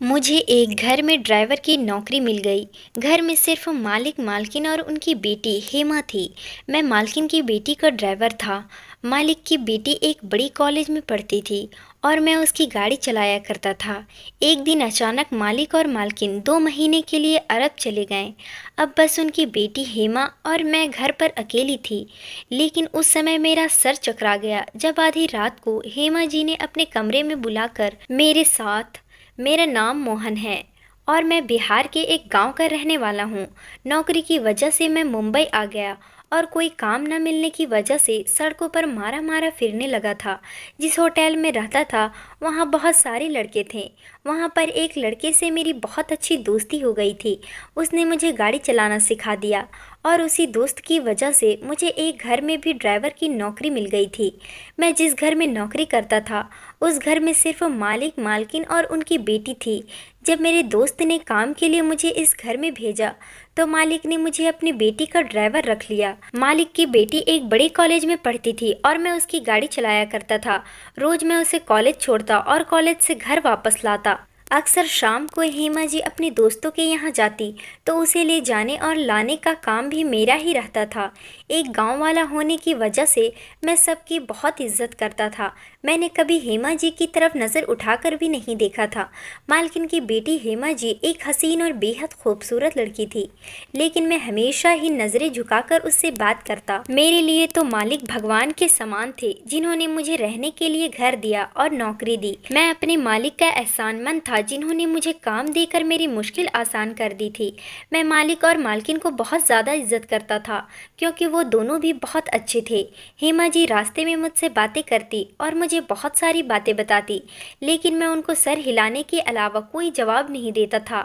मुझे एक घर में ड्राइवर की नौकरी मिल गई। घर में सिर्फ मालिक, मालकिन और उनकी बेटी हेमा थी। मैं मालकिन की बेटी का ड्राइवर था। मालिक की बेटी एक बड़ी कॉलेज में पढ़ती थी और मैं उसकी गाड़ी चलाया करता था। एक दिन अचानक मालिक और मालकिन 2 महीने के लिए अरब चले गए। अब बस उनकी बेटी हेमा और मैं घर पर अकेली थी। लेकिन उस समय मेरा सर चकरा गया जब आधी रात को हेमा जी ने अपने कमरे में बुलाकर मेरे साथ, मेरा नाम मोहन है और मैं बिहार के एक गांव का रहने वाला हूँ। नौकरी की वजह से मैं मुंबई आ गया और कोई काम न मिलने की वजह से सड़कों पर मारा मारा फिरने लगा था। जिस होटल में रहता था वहाँ बहुत सारे लड़के थे। वहाँ पर एक लड़के से मेरी बहुत अच्छी दोस्ती हो गई थी। उसने मुझे गाड़ी चलाना सिखा दिया और उसी दोस्त की वजह से मुझे एक घर में भी ड्राइवर की नौकरी मिल गई थी। मैं जिस घर में नौकरी करता था उस घर में सिर्फ मालिक, मालकिन और उनकी बेटी थी। जब मेरे दोस्त ने काम के लिए मुझे इस घर में भेजा तो मालिक ने मुझे अपनी बेटी का ड्राइवर रख लिया। मालिक की बेटी एक बड़े कॉलेज में पढ़ती थी और मैं उसकी गाड़ी चलाया करता था। रोज मैं उसे कॉलेज छोड़ता और कॉलेज से घर वापस लाता। अक्सर शाम को हेमा जी अपने दोस्तों के यहाँ जाती तो उसे ले जाने और लाने का काम भी मेरा ही रहता था। एक गांव वाला होने की वजह से मैं सबकी बहुत इज्जत करता था। मैंने कभी हेमा जी की तरफ नज़र उठाकर भी नहीं देखा था। मालकिन की बेटी हेमा जी एक हसीन और बेहद खूबसूरत लड़की थी, लेकिन मैं हमेशा ही नज़रें झुकाकर उससे बात करता। मेरे लिए तो मालिक भगवान के समान थे, जिन्होंने मुझे रहने के लिए घर दिया और नौकरी दी। मैं अपने मालिक का एहसानमंद था, जिन्होंने मुझे काम देकर मेरी मुश्किल आसान कर दी थी। मैं मालिक और मालकिन को बहुत ज़्यादा इज्जत करता था क्योंकि वो दोनों भी बहुत अच्छे थे। हेमा जी रास्ते में मुझसे बातें करती और मुझे बहुत सारी बातें बताती, लेकिन मैं उनको सर हिलाने के अलावा कोई जवाब नहीं देता था।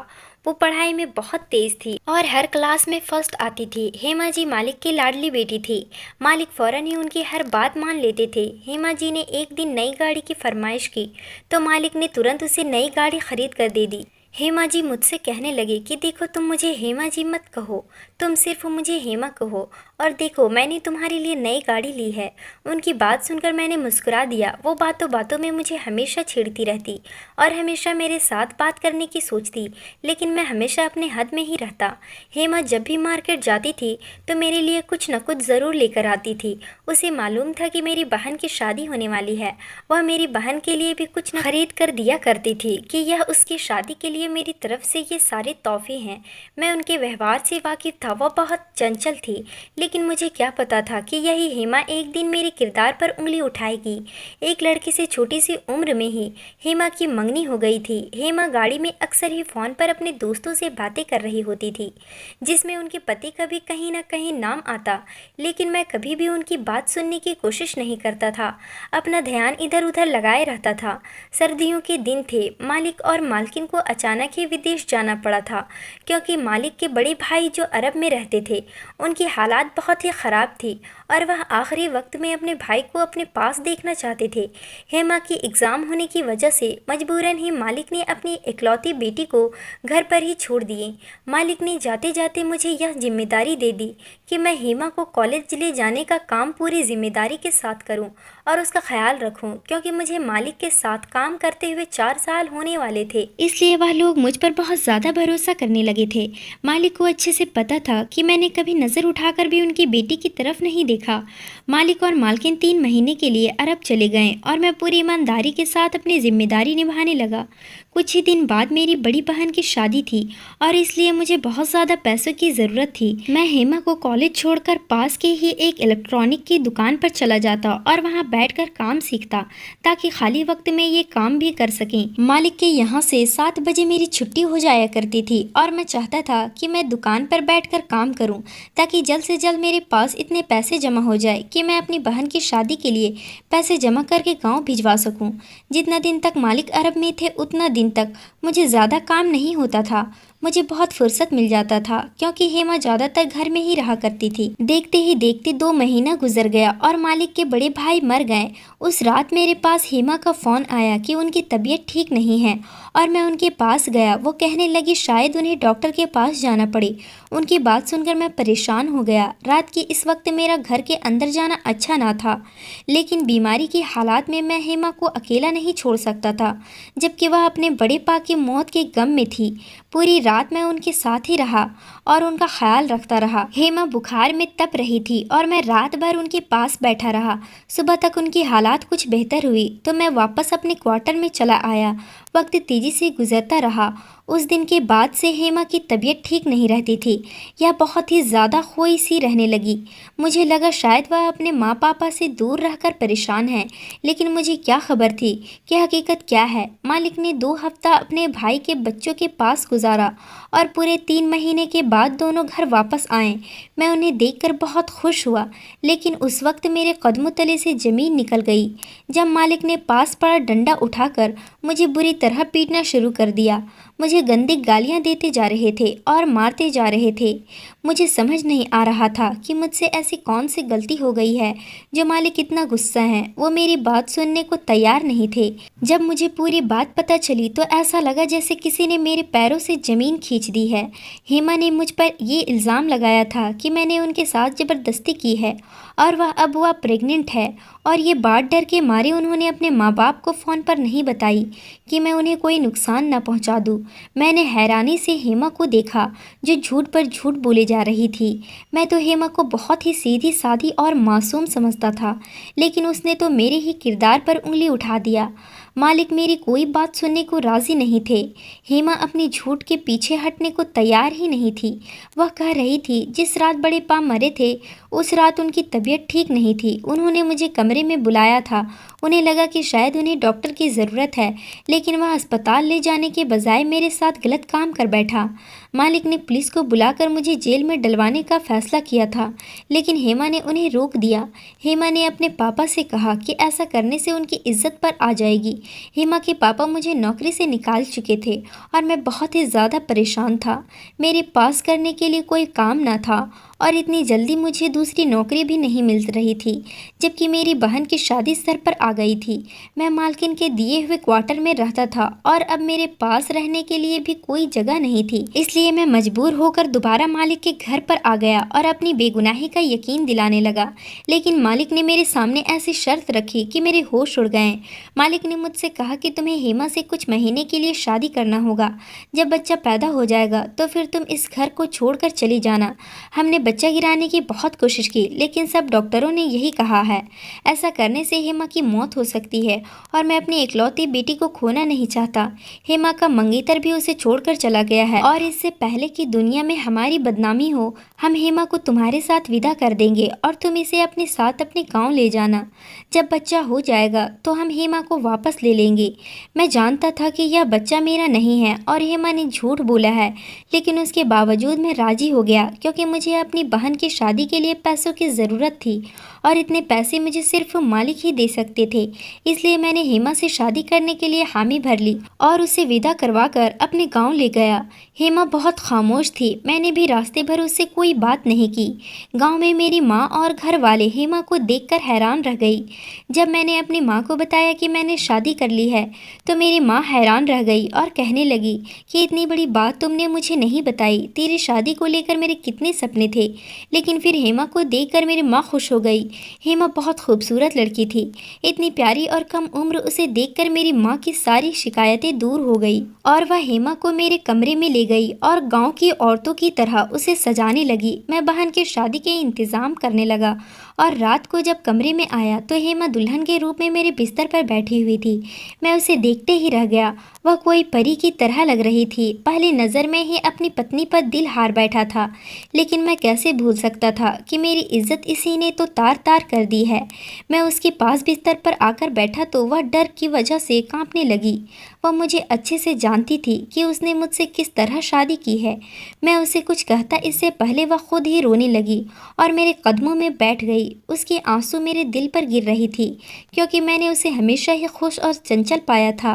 वो पढ़ाई में बहुत तेज थी और हर क्लास में फर्स्ट आती थी। हेमा जी मालिक की लाडली बेटी थी। मालिक फौरन ही उनकी हर बात मान लेते थे। हेमा जी ने एक दिन नई गाड़ी की फरमाइश की तो मालिक ने तुरंत उसे नई गाड़ी खरीद कर दे दी। हेमा जी मुझसे कहने लगे कि देखो, तुम मुझे हेमा जी मत कहो, तुम सिर्फ मुझे हेमा कहो, और देखो मैंने तुम्हारे लिए नई गाड़ी ली है। उनकी बात सुनकर मैंने मुस्कुरा दिया। वो बातों बातों में मुझे हमेशा छेड़ती रहती और हमेशा मेरे साथ बात करने की सोचती, लेकिन मैं हमेशा अपने हद में ही रहता। हेमा जब भी मार्केट जाती थी तो मेरे लिए कुछ न कुछ ज़रूर लेकर आती थी। उसे मालूम था कि मेरी बहन की शादी होने वाली है। वह मेरी बहन के लिए भी कुछ न खरीद कर दिया करती थी कि यह उसकी शादी के लिए मेरी तरफ से ये सारे तोहफे हैं। मैं उनके व्यवहार से वाकिफ था। वह बहुत चंचल थी, लेकिन मुझे क्या पता था कि यही हेमा एक दिन मेरे किरदार पर उंगली उठाएगी। एक लड़के से छोटी सी उम्र में ही हेमा की मंगनी हो गई थी। हेमा गाड़ी में अक्सर ही फ़ोन पर अपने दोस्तों से बातें कर रही होती थी, जिसमें उनके पति का भी कहीं ना कहीं नाम आता, लेकिन मैं कभी भी उनकी बात सुनने की कोशिश नहीं करता था। अपना ध्यान इधर उधर लगाए रहता था। सर्दियों के दिन थे। मालिक और मालकिन को अचानक ही विदेश जाना पड़ा था, क्योंकि मालिक के बड़े भाई जो अरब में रहते थे उनकी हालात बहुत ही ख़राब थी और वह आखिरी वक्त में अपने भाई को अपने पास देखना चाहते थे। हेमा की एग्ज़ाम होने की वजह से मजबूरन ही मालिक ने अपनी इकलौती बेटी को घर पर ही छोड़ दिए। मालिक ने जाते जाते मुझे यह जिम्मेदारी दे दी कि मैं हेमा को कॉलेज ले जाने का काम पूरी जिम्मेदारी के साथ करूं और उसका ख्याल रखूं, क्योंकि मुझे मालिक के साथ काम करते हुए 4 साल होने वाले थे। इसलिए वह लोग मुझ पर बहुत ज़्यादा भरोसा करने लगे थे। मालिक को अच्छे से पता था कि मैंने कभी नज़र उठाकर भी उनकी बेटी की तरफ नहीं देखा। मालिक और मालकिन 3 महीने के लिए अरब चले गए और मैं पूरी ईमानदारी के साथ अपनी जिम्मेदारी निभाने लगा। कुछ ही दिन बाद मेरी बड़ी बहन की शादी थी और इसलिए मुझे बहुत ज़्यादा पैसों की ज़रूरत थी। मैं हेमा को कॉलेज छोड़कर पास के ही एक इलेक्ट्रॉनिक की दुकान पर चला जाता और वहां बैठकर काम सीखता, ताकि खाली वक्त में ये काम भी कर सकें। मालिक के यहाँ से 7 बजे मेरी छुट्टी हो जाया करती थी और मैं चाहता था कि मैं दुकान पर बैठकर काम करूं, ताकि जल्द से जल्द मेरे पास इतने पैसे जमा हो जाए कि मैं अपनी बहन की शादी के लिए पैसे जमा करके गाँव भिजवा सकूँ। जितना दिन तक मालिक अरब में थे उतना दिन तक मुझे ज़्यादा काम नहीं होता था। मुझे बहुत फुर्सत मिल जाता था, क्योंकि हेमा ज़्यादातर घर में ही रहा करती थी। देखते ही देखते 2 महीना गुजर गया और मालिक के बड़े भाई मर गए। उस रात मेरे पास हेमा का फ़ोन आया कि उनकी तबीयत ठीक नहीं है और मैं उनके पास गया। वो कहने लगी शायद उन्हें डॉक्टर के पास जाना पड़े। उनकी बात सुनकर मैं परेशान हो गया। रात की इस वक्त मेरा घर के अंदर जाना अच्छा ना था, लेकिन बीमारी की हालात में मैं हेमा को अकेला नहीं छोड़ सकता था, जबकि वह अपने बड़े पा की मौत के गम में थी। पूरी रात मैं उनके साथ ही रहा और उनका ख्याल रखता रहा। हेमा बुखार में तप रही थी और मैं रात भर उनके पास बैठा रहा। सुबह तक उनकी हालात कुछ बेहतर हुई तो मैं वापस अपने क्वार्टर में चला आया। वक्त तेजी से गुजरता रहा। उस दिन के बाद से हेमा की तबीयत ठीक नहीं रहती थी। यह बहुत ही ज़्यादा खोई सी रहने लगी। मुझे लगा शायद वह अपने माँ पापा से दूर रहकर परेशान है, लेकिन मुझे क्या खबर थी कि हकीकत क्या है। मालिक ने 2 हफ्ता अपने भाई के बच्चों के पास गुजारा और पूरे 3 महीने के बाद दोनों घर वापस आए। मैं उन्हें देखकर बहुत खुश हुआ, लेकिन उस वक्त मेरे कदमों तले से ज़मीन निकल गई जब मालिक ने पास पड़ा डंडा उठाकर मुझे बुरी तरह पीटना शुरू कर दिया। मुझे गंदी गालियां देते जा रहे थे और मारते जा रहे थे। मुझे समझ नहीं आ रहा था कि मुझसे ऐसी कौन सी गलती हो गई है जो मालिक इतना गुस्सा है। वो मेरी बात सुनने को तैयार नहीं थे। जब मुझे पूरी बात पता चली तो ऐसा लगा जैसे किसी ने मेरे पैरों से ज़मीन खींच दी है। हेमा ने मुझ पर ये इल्ज़ाम लगाया था कि मैंने उनके साथ ज़बरदस्ती की है और वह प्रेग्नेंट है, और ये बात डर के मारे उन्होंने अपने माँ बाप को फ़ोन पर नहीं बताई कि मैं उन्हें कोई नुकसान न पहुँचा दूँ। मैंने हैरानी से हेमा को देखा जो झूठ पर झूठ बोले जा रही थी। मैं तो हेमा को बहुत ही सीधी सादी और मासूम समझता था, लेकिन उसने तो मेरे ही किरदार पर उंगली उठा दिया। मालिक मेरी कोई बात सुनने को राज़ी नहीं थे। हेमा अपने झूठ के पीछे हटने को तैयार ही नहीं थी। वह कह रही थी जिस रात बड़े पा मरे थे उस रात उनकी तबीयत ठीक नहीं थी। उन्होंने मुझे कमरे में बुलाया था। उन्हें लगा कि शायद उन्हें डॉक्टर की ज़रूरत है, लेकिन वह अस्पताल ले जाने के बजाय मेरे साथ गलत काम कर बैठा। मालिक ने पुलिस को बुलाकर मुझे जेल में डलवाने का फैसला किया था, लेकिन हेमा ने उन्हें रोक दिया। हेमा ने अपने पापा से कहा कि ऐसा करने से उनकी इज्जत पर आ जाएगी। हेमा के पापा मुझे नौकरी से निकाल चुके थे और मैं बहुत ही ज़्यादा परेशान था। मेरे पास करने के लिए कोई काम ना था और इतनी जल्दी मुझे दूसरी नौकरी भी नहीं मिल रही थी, जबकि मेरी बहन की शादी सर पर आ गई थी। मैं मालकिन के दिए हुए क्वार्टर में रहता था और अब मेरे पास रहने के लिए भी कोई जगह नहीं थी। इसलिए मैं मजबूर होकर दोबारा मालिक के घर पर आ गया और अपनी बेगुनाही का यकीन दिलाने लगा। लेकिन मालिक ने मेरे सामने ऐसी शर्त रखी कि मेरे होश उड़ गए। मालिक ने मुझसे कहा कि तुम्हें हेमा से कुछ महीने के लिए शादी करना होगा। जब बच्चा पैदा हो जाएगा तो फिर तुम इस घर को छोड़कर चली जाना। हमने बच्चा गिराने की बहुत कोशिश की, लेकिन सब डॉक्टरों ने यही कहा है ऐसा करने से हेमा की मौत हो सकती है और मैं अपनी इकलौती बेटी को खोना नहीं चाहता। हेमा का मंगेतर भी उसे छोड़कर चला गया है और इससे पहले कि दुनिया में हमारी बदनामी हो, हम हेमा को तुम्हारे साथ विदा कर देंगे और तुम इसे अपने साथ अपने गांव ले जाना। जब बच्चा हो जाएगा तो हम हेमा को वापस ले लेंगे। मैं जानता था कि यह बच्चा मेरा नहीं है और हेमा ने झूठ बोला है, लेकिन उसके बावजूद मैं राजी हो गया क्योंकि मुझे अपनी बहन की शादी के लिए पैसों की ज़रूरत थी और इतने पैसे मुझे सिर्फ मालिक ही दे सकते थे। इसलिए मैंने हेमा से शादी करने के लिए हामी भर ली और उसे विदा करवाकर अपने गांव ले गया। हेमा बहुत खामोश थी। मैंने भी रास्ते भर उससे कोई बात नहीं की। गांव में मेरी माँ और घर वाले हेमा को देखकर हैरान रह गई। जब मैंने अपनी माँ को बताया कि मैंने शादी कर ली है तो मेरी माँ हैरान रह गई और कहने लगी कि इतनी बड़ी बात तुमने मुझे नहीं बताई। तेरी शादी को लेकर मेरे कितने सपने थे। लेकिन फिर हेमा को देखकर मेरी माँ खुश हो गई। हेमा बहुत खूबसूरत लड़की थी। इतनी प्यारी और कम उम्र उसे देखकर मेरी माँ की सारी शिकायतें दूर हो गई और वह हेमा को मेरे कमरे में ले गई और गांव की औरतों की तरह उसे सजाने लगी। मैं बहन की शादी के इंतज़ाम करने लगा और रात को जब कमरे में आया तो हेमा दुल्हन के रूप में मेरे बिस्तर पर बैठी हुई थी। मैं उसे देखते ही रह गया। वह कोई परी की तरह लग रही थी। पहली नज़र में ही अपनी पत्नी पर दिल हार बैठा था, लेकिन मैं कैसे भूल सकता था कि मेरी इज्जत इसी ने तो तार तार कर दी है। मैं उसके पास बिस्तर पर आकर बैठा तो वह डर की वजह से कांपने लगी। वह मुझे अच्छे से जानती थी कि उसने मुझसे किस तरह शादी की है। मैं उसे कुछ कहता इससे पहले वह खुद ही रोने लगी और मेरे कदमों में बैठ गई। उसके आंसू मेरे दिल पर गिर रही थी क्योंकि मैंने उसे हमेशा ही खुश और चंचल पाया था।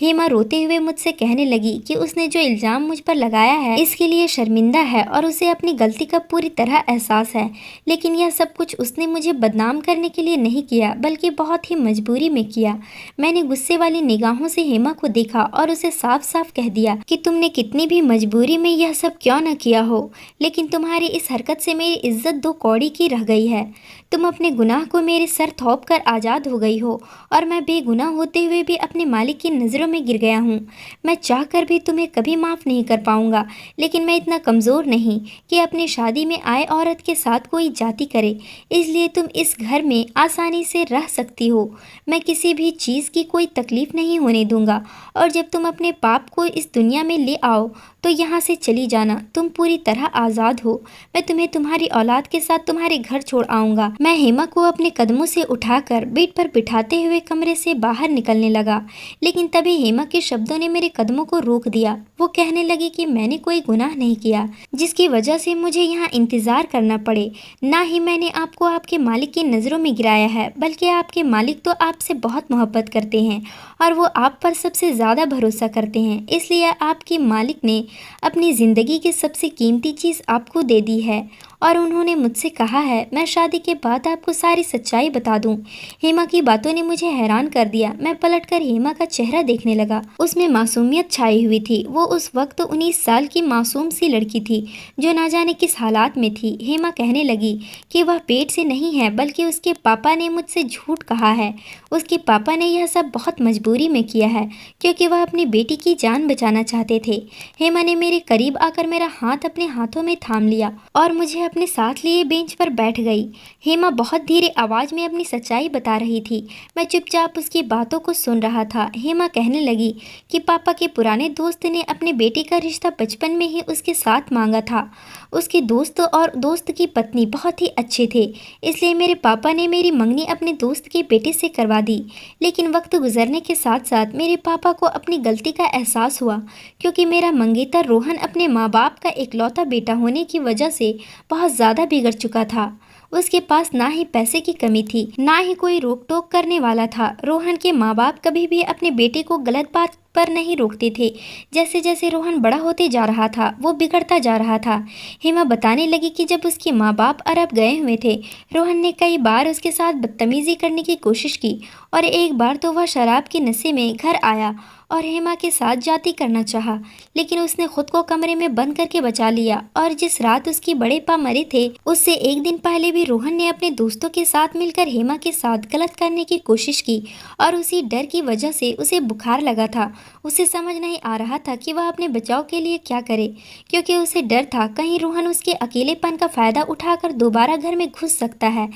हेमा रोते हुए मुझसे कहने लगी कि उसने जो इल्ज़ाम मुझ पर लगाया है इसके लिए शर्मिंदा है और उसे अपनी गलती का पूरी तरह एहसास है। लेकिन यह सब कुछ उसने मुझे बदनाम करने के लिए नहीं किया, बल्कि बहुत ही मजबूरी में किया। मैंने गुस्से वाली निगाहों से हेमा को देखा और उसे साफ साफ कह दिया कि तुमने कितनी भी मजबूरी में यह सब क्यों न किया हो, लेकिन तुम्हारी इस हरकत से मेरी इज्जत दो कौड़ी की रह गई है। तुम अपने गुनाह को मेरे सर थोप कर आज़ाद हो गई हो और मैं बेगुनाह होते हुए भी अपने मालिक की नज़रों में गिर गया हूँ। मैं चाहकर भी तुम्हें कभी माफ़ नहीं कर पाऊँगा, लेकिन मैं इतना कमज़ोर नहीं कि अपनी शादी में आए औरत के साथ कोई जाति करे। इसलिए तुम इस घर में आसानी से रह सकती हो। मैं किसी भी चीज़ की कोई तकलीफ़ नहीं होने दूंगा, और जब तुम अपने पाप को इस दुनिया में ले आओ तो यहाँ से चली जाना। तुम पूरी तरह आज़ाद हो। मैं तुम्हें तुम्हारी औलाद के साथ तुम्हारे घर छोड़ आऊँगा। मैं हेमा को अपने कदमों से उठाकर बेड पर बिठाते हुए कमरे से बाहर निकलने लगा, लेकिन तभी हेमा के शब्दों ने मेरे कदमों को रोक दिया। वो कहने लगी कि मैंने कोई गुनाह नहीं किया जिसकी वजह से मुझे यहाँ इंतज़ार करना पड़े। ना ही मैंने आपको आपके मालिक की नज़रों में गिराया है, बल्कि आपके मालिक तो आपसे बहुत मोहब्बत करते हैं और वो आप पर सबसे ज़्यादा भरोसा करते हैं। इसलिए आपके मालिक ने अपनी ज़िंदगी की सबसे कीमती चीज़ आपको दे दी है और उन्होंने मुझसे कहा है मैं शादी के बाद आपको सारी सच्चाई बता दूं। हेमा की बातों ने मुझे हैरान कर दिया। मैं पलटकर हेमा का चेहरा देखने लगा। उसमें मासूमियत छाई हुई थी। वो उस वक्त 19 साल की मासूम सी लड़की थी जो ना जाने किस हालात में थी। हेमा कहने लगी कि वह पेट से नहीं है, बल्कि उसके पापा ने मुझसे झूठ कहा है। उसके पापा ने यह सब बहुत मजबूरी में किया है, क्योंकि वह अपनी बेटी की जान बचाना चाहते थे। हेमा ने मेरे करीब आकर मेरा हाथ अपने हाथों में थाम लिया और मुझे अपने साथ लिए बेंच पर बैठ गई। हेमा बहुत धीरे आवाज में अपनी सच्चाई बता रही थी। मैं चुपचाप उसकी बातों को सुन रहा था। हेमा कहने लगी कि पापा के पुराने दोस्त ने अपने बेटे का रिश्ता बचपन में ही उसके साथ मांगा था। उसके दोस्त और दोस्त की पत्नी बहुत ही अच्छे थे, इसलिए मेरे पापा ने मेरी मंगनी अपने दोस्त के बेटे से करवा दी। लेकिन वक्त गुजरने के साथ साथ मेरे पापा को अपनी गलती का एहसास हुआ, क्योंकि मेरा मंगेतर रोहन अपने माँ बाप का इकलौता बेटा होने की वजह से बहुत ज़्यादा बिगड़ चुका था। उसके पास ना ही पैसे की कमी थी, ना ही कोई रोक टोक करने वाला था। रोहन के माँ बाप कभी भी अपने बेटे को गलत बात पर नहीं रोकते थे। जैसे जैसे रोहन बड़ा होते जा रहा था, वो बिगड़ता जा रहा था। हेमा बताने लगी कि जब उसके माँ बाप अरब गए हुए थे, रोहन ने कई बार उसके साथ बदतमीजी करने की कोशिश की, और एक बार तो वह शराब के नशे में घर आया और हेमा के साथ जाति करना चाहा, लेकिन उसने खुद को कमरे में बंद करके बचा लिया। और जिस रात उसके बड़े पा मरे थे, उससे एक दिन पहले भी रोहन ने अपने दोस्तों के साथ मिलकर हेमा के साथ गलत करने की कोशिश की, और उसी डर की वजह से उसे बुखार लगा था। उसे समझ नहीं आ रहा था कि वह अपने बचाव के लिए क्या करे, क्योंकि उसे डर था कहीं रोहन उसके अकेलेपन का फायदा उठाकर दोबारा घर में घुस सकता है।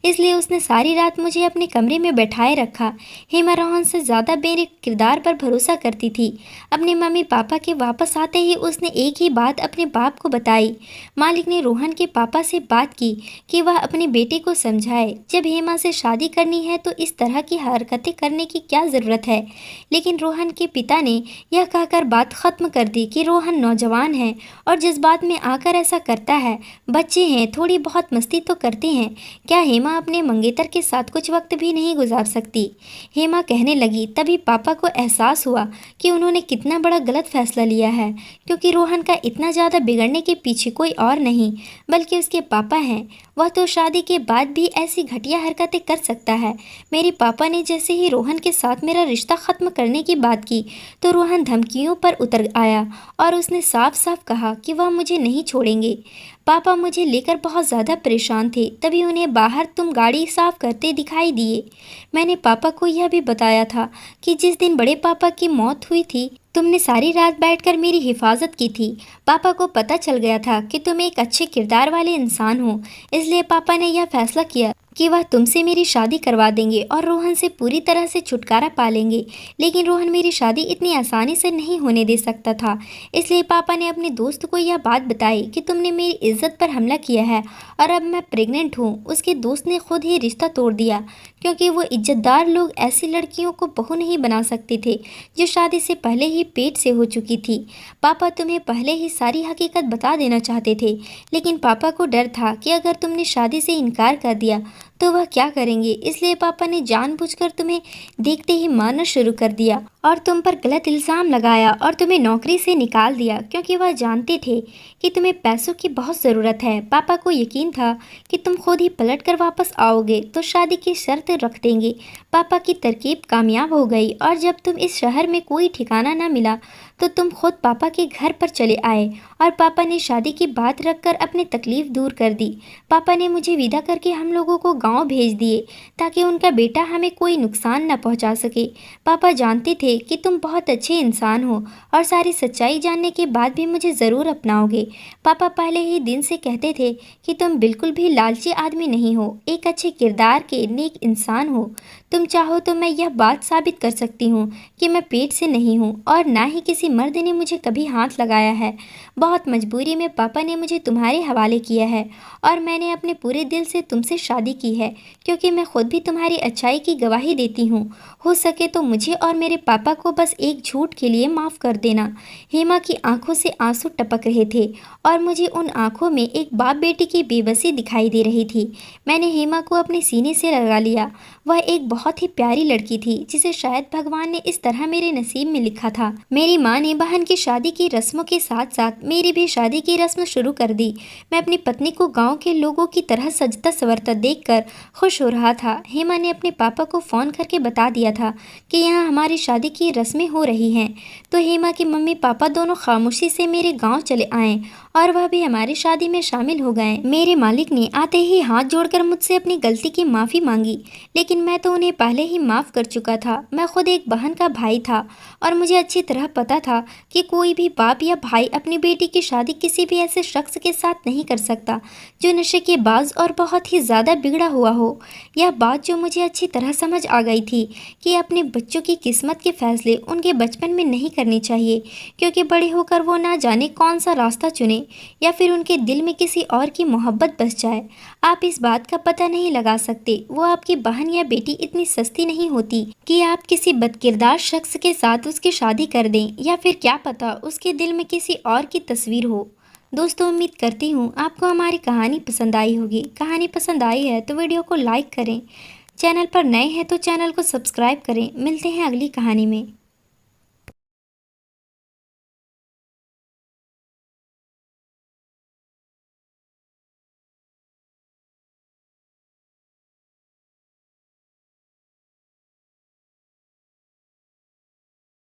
इसलिए उसने सारी रात मुझे अपने कमरे में बैठाए रखा। हेमा रोहन से ज़्यादा मेरे किरदार पर भरोसा करती थी। अपने मम्मी पापा के वापस आते ही उसने एक ही बात अपने बाप को बताई। मालिक ने रोहन के पापा से बात की कि वह अपने बेटे को समझाए, जब हेमा से शादी करनी है तो इस तरह की हरकतें करने की क्या ज़रूरत है। लेकिन रोहन के पिता ने यह कहकर बात ख़त्म कर दी कि रोहन नौजवान है और जज्बात में आकर ऐसा करता है। बच्चे हैं, थोड़ी बहुत मस्ती तो करते हैं। क्या हेमा अपने मंगेतर के साथ कुछ वक्त भी नहीं गुजार सकती? हेमा कहने लगी। तभी पापा को एहसास हुआ कि उन्होंने कितना बड़ा गलत फैसला लिया है, क्योंकि रोहन का इतना ज़्यादा बिगड़ने के पीछे कोई और नहीं बल्कि उसके पापा हैं। वह तो शादी के बाद भी ऐसी घटिया हरकतें कर सकता है। मेरे पापा ने जैसे ही रोहन के साथ मेरा रिश्ता ख़त्म करने की बात की तो रोहन धमकियों पर उतर आया और उसने साफ साफ कहा कि वह मुझे नहीं छोड़ेंगे। पापा मुझे लेकर बहुत ज़्यादा परेशान थे। तभी उन्हें बाहर तुम गाड़ी साफ करते दिखाई दिए। मैंने पापा को यह भी बताया था कि जिस दिन बड़े पापा की मौत हुई थी, तुमने सारी रात बैठकर मेरी हिफाजत की थी। पापा को पता चल गया था कि तुम एक अच्छे किरदार वाले इंसान हो, इसलिए पापा ने यह फैसला किया कि वह तुमसे मेरी शादी करवा देंगे और रोहन से पूरी तरह से छुटकारा पा लेंगे। लेकिन रोहन मेरी शादी इतनी आसानी से नहीं होने दे सकता था, इसलिए पापा ने अपने दोस्त को यह बात बताई कि तुमने मेरी इज्जत पर हमला किया है और अब मैं प्रेग्नेंट हूँ। उसके दोस्त ने खुद ही रिश्ता तोड़ दिया, क्योंकि वो इज्जतदार लोग ऐसी लड़कियों को बहू नहीं बना सकते थे जो शादी से पहले ही पेट से हो चुकी थी। पापा तुम्हें पहले ही सारी हकीकत बता देना चाहते थे, लेकिन पापा को डर था कि अगर तुमने शादी से इनकार कर दिया तो वह क्या करेंगे, इसलिए पापा ने जानबूझकर तुम्हें देखते ही मारना शुरू कर दिया और तुम पर गलत इल्ज़ाम लगाया और तुम्हें नौकरी से निकाल दिया, क्योंकि वह जानते थे कि तुम्हें पैसों की बहुत ज़रूरत है। पापा को यकीन था कि तुम खुद ही पलट कर वापस आओगे तो शादी की शर्त रख देंगे। पापा की तरकीब कामयाब हो गई और जब तुम इस शहर में कोई ठिकाना न मिला तो तुम खुद पापा के घर पर चले आए और पापा ने शादी की बात रखकर अपनी तकलीफ दूर कर दी। पापा ने मुझे विदा करके हम लोगों को गांव भेज दिए ताकि उनका बेटा हमें कोई नुकसान न पहुंचा सके। पापा जानते थे कि तुम बहुत अच्छे इंसान हो और सारी सच्चाई जानने के बाद भी मुझे ज़रूर अपनाओगे। पापा पहले ही दिन से कहते थे कि तुम बिल्कुल भी लालची आदमी नहीं हो, एक अच्छे किरदार के नेक इंसान हो। तुम चाहो तो मैं यह बात साबित कर सकती हूँ कि मैं पेट से नहीं हूँ और ना ही किसी मर्द ने मुझे कभी हाथ लगाया है। बहुत मजबूरी में पापा ने मुझे तुम्हारे हवाले किया है और मैंने अपने पूरे दिल से तुमसे शादी की है, क्योंकि मैं खुद भी तुम्हारी अच्छाई की गवाही देती हूँ। हो सके तो मुझे और मेरे पापा को बस एक झूठ के लिए माफ़ कर देना। हेमा की आंखों से आंसू टपक रहे थे और मुझे उन आंखों में एक बाप बेटी की बेबसी दिखाई दे रही थी। मैंने हेमा को अपने सीने से लगा लिया। वह एक बहुत ही प्यारी लड़की थी जिसे शायद भगवान ने इस तरह मेरे नसीब में लिखा था। मेरी माँ ने बहन की शादी की रस्मों के साथ साथ मेरी भी शादी की रस्म शुरू कर दी। मैं अपनी पत्नी को गांव के लोगों की तरह सजता संवरता देखकर खुश हो रहा था। हेमा ने अपने पापा को फ़ोन करके बता दिया था कि यहाँ हमारी शादी की रस्में हो रही हैं, तो हेमा के मम्मी पापा दोनों खामोशी से मेरे गाँव चले आए और वह भी हमारी शादी में शामिल हो गए। मेरे मालिक ने आते ही हाथ जोड़कर मुझसे अपनी गलती की माफ़ी मांगी, लेकिन मैं तो उन्हें पहले ही माफ़ कर चुका था। मैं खुद एक बहन का भाई था और मुझे अच्छी तरह पता था कि कोई भी बाप या भाई अपनी बेटी की शादी किसी भी ऐसे शख्स के साथ नहीं कर सकता जो नशे के बाज और बहुत ही ज़्यादा बिगड़ा हुआ हो। यह बात जो मुझे अच्छी तरह समझ आ गई थी कि अपने बच्चों की किस्मत के फैसले उनके बचपन में नहीं करने चाहिए, क्योंकि बड़े होकर वो ना जाने कौन सा रास्ता चुने या फिर उनके दिल में किसी और की मोहब्बत बस जाए। आप इस बात का पता नहीं लगा सकते। वो आपकी बहन या बेटी इतनी सस्ती नहीं होती कि आप किसी बदकिरदार शख्स के साथ उसकी शादी कर दें, या फिर क्या पता उसके दिल में किसी और की तस्वीर हो। दोस्तों, उम्मीद करती हूँ आपको हमारी कहानी पसंद आई होगी। कहानी पसंद आई है तो वीडियो को लाइक करें, चैनल पर नए हैं तो चैनल को सब्सक्राइब करें। मिलते हैं अगली कहानी में।